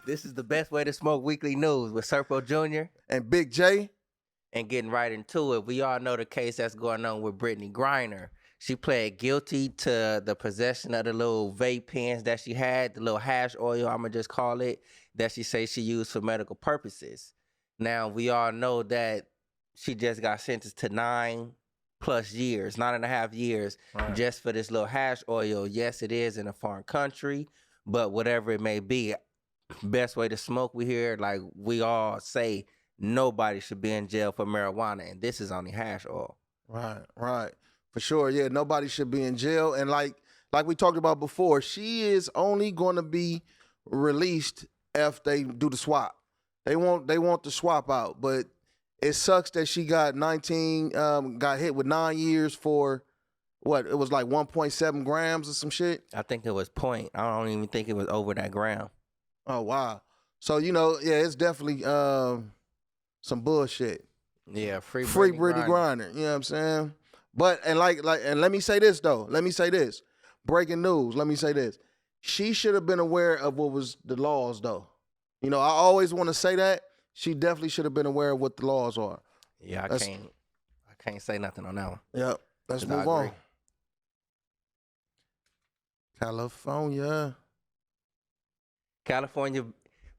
This is the best way to smoke weekly news with Serpo Jr. and Big J. And getting right into it, we all know the case that's going on with Brittany Griner. She pled guilty to the possession of the little vape pens that she had, the little hash oil, I'm going to just call it, that she say she used for medical purposes. Now, we all know that she just got sentenced to 9+ years, 9.5 years, Right. just for this little hash oil. Yes, it is in a foreign country, but whatever it may be, best way to smoke, we hear, like we all say, nobody should be in jail for marijuana, and this is only hash oil. Right. For sure. Yeah, nobody should be in jail. And like we talked about before, she is only going to be released if they do the swap. They want the swap out, but it sucks that she got 19, got hit with 9 years for what? It was like 1.7 grams or some shit. I think it was point. I don't even think it was over that gram. Oh wow. So it's definitely some bullshit. Yeah, free Brittany Griner. You know what I'm saying? But and let me say this though. Let me say this. Breaking news. Let me say this. She should have been aware of what was the laws though. I always want to say that. She definitely should have been aware of what the laws are. Yeah, I can't say nothing on that one. Yep. Let's move on. California,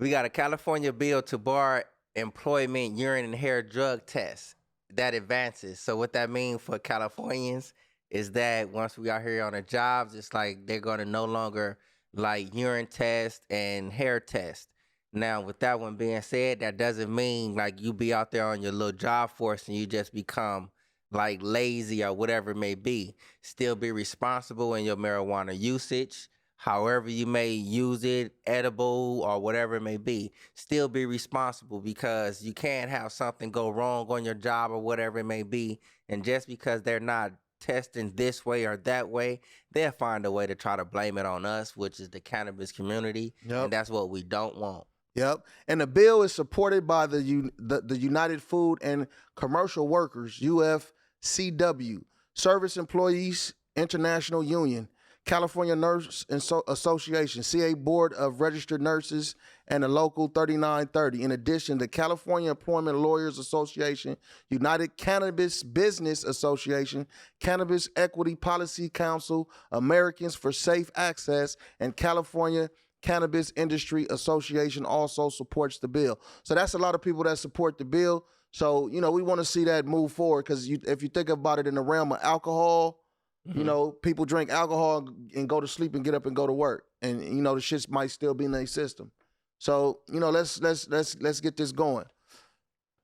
we got a California bill to bar employment urine and hair drug tests that advances. So what that means for Californians is that once we are here on the jobs, it's like they're going to no longer like urine test and hair test. Now, with that one being said, that doesn't mean like you be out there on your little job force and you just become like lazy or whatever it may be. Still be responsible in your marijuana usage. However you may use it, edible or whatever it may be, still be responsible, because you can't have something go wrong on your job or whatever it may be. And just because they're not testing this way or that way, they'll find a way to try to blame it on us, which is the cannabis community. Yep. And that's what we don't want. Yep. And the bill is supported by the United Food and Commercial Workers, UFCW, Service Employees International Union, California Nurse Association, CA Board of Registered Nurses, and the Local 3930. In addition, the California Employment Lawyers Association, United Cannabis Business Association, Cannabis Equity Policy Council, Americans for Safe Access, and California Cannabis Industry Association also supports the bill. So that's a lot of people that support the bill. So, we want to see that move forward, because if you think about it in the realm of alcohol, people drink alcohol and go to sleep and get up and go to work, and the shit might still be in their system. So let's get this going.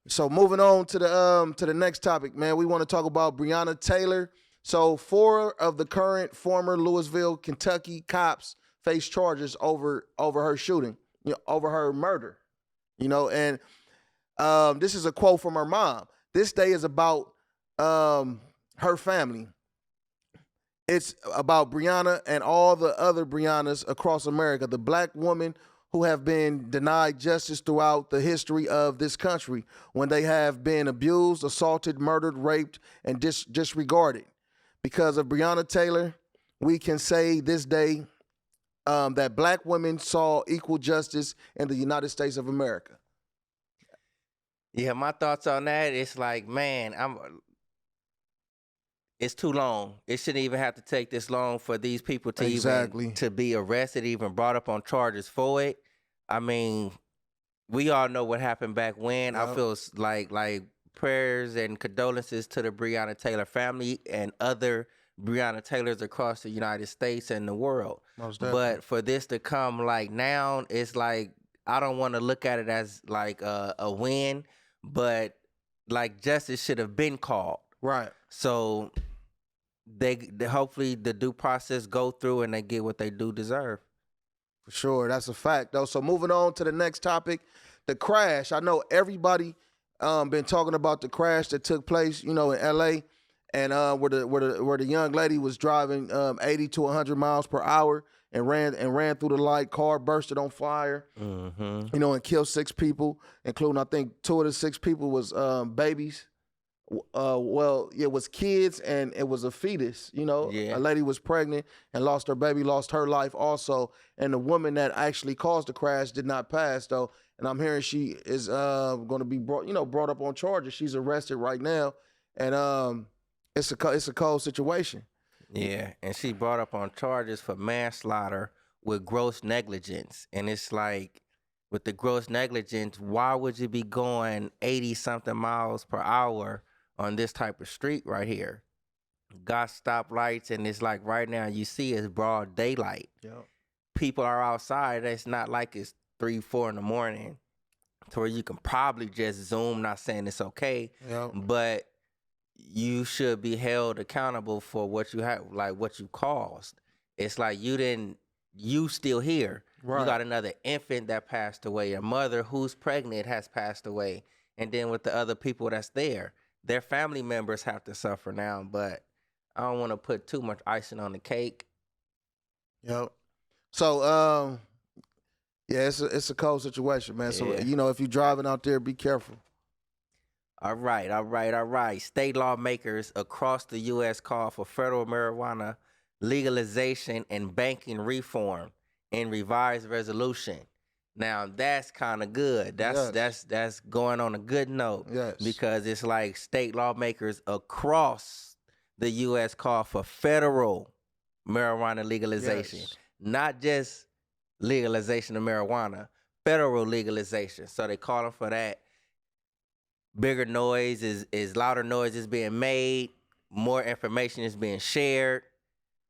So moving on to the next topic, man, we want to talk about Breonna Taylor. So 4 of the current former Louisville, Kentucky cops face charges over her shooting, over her murder, and this is a quote from her mom. This day is about her family. It's about Breonna and all the other Breonnas across America, the black women who have been denied justice throughout the history of this country, when they have been abused, assaulted, murdered, raped, and disregarded. Because of Breonna Taylor, we can say this day that black women saw equal justice in the United States of America. Yeah, my thoughts on that, it's like, man, it's too long. It shouldn't even have to take this long for these people to even to be arrested, even brought up on charges for it. I mean, we all know what happened back when. Yep. I feel like prayers and condolences to the Breonna Taylor family and other Breonna Taylors across the United States and the world. But for this to come like now, it's like, I don't want to look at it as like a win, but like justice should have been called. Right. So they hopefully the due process go through and they get what they do deserve. For sure. That's a fact, though. So moving on to the next topic, the crash. I know everybody been talking about the crash that took place, in LA, and where the young lady was driving 80 to 100 miles per hour and ran through the light. Car bursted on fire, and killed 6 people, including, I think 2 of the 6 people was babies. Well, it was kids and it was a fetus. You know, Yeah. a lady was pregnant and lost her baby, lost her life also, and the woman that actually caused the crash did not pass though. And I'm hearing she is going to be brought up on charges. She's arrested right now, and it's a cold situation. Yeah, and she brought up on charges for manslaughter with gross negligence. And it's like, with the gross negligence, why would you be going 80 something miles per hour on this type of street right here? Got stoplights, and it's like right now you see it's broad daylight. Yeah. People are outside. It's not like it's 3, 4 in the morning to where you can probably just zoom, not saying it's okay, Yeah. but you should be held accountable for what you have, like what you caused. It's like you still here. Right. You got another infant that passed away. Your mother who's pregnant has passed away. And then with the other people that's there, their family members have to suffer now. But I don't want to put too much icing on the cake. Yep. So, yeah, it's a cold situation, man. So, Yeah. if you're driving out there, be careful. All right. State lawmakers across the U.S. call for federal marijuana legalization and banking reform in revised resolution. Now that's kind of good. That's going on a good note. Yes. Because it's like state lawmakers across the U.S. call for federal marijuana legalization, not just legalization of marijuana, federal legalization. So they calling for that. Bigger noise is louder noise is being made. More information is being shared.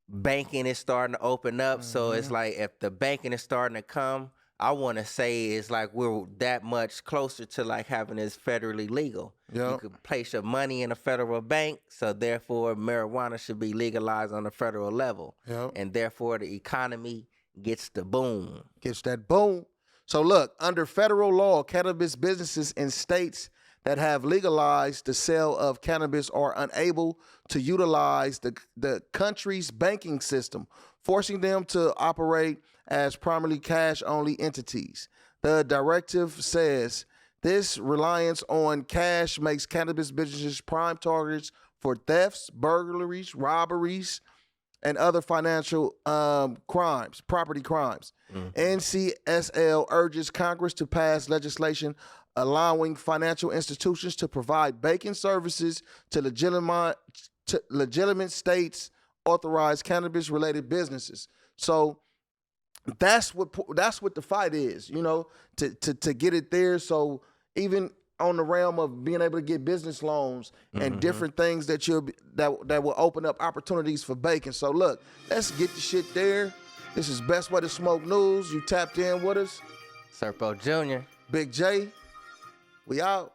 Banking is starting to open up. So it's like if the banking is starting to come, I want to say it's like we're that much closer to like having this federally legal. Yep. You could place your money in a federal bank, so therefore marijuana should be legalized on the federal level. Yep. And therefore the economy gets the boom. Gets that boom. So look, under federal law, cannabis businesses in states that have legalized the sale of cannabis are unable to utilize the country's banking system, forcing them to operate as primarily cash-only entities. The directive says this reliance on cash makes cannabis businesses prime targets for thefts, burglaries, robberies, and other financial crimes, property crimes. NCSL urges Congress to pass legislation allowing financial institutions to provide banking services to legitimate states authorized cannabis-related businesses. So that's what the fight is, to get it there. So even on the realm of being able to get business loans and different things that will open up opportunities for banking. So look, let's get the shit there. This is Best Way to Smoke News. You tapped in with us. Serpo Jr. Big J. We out.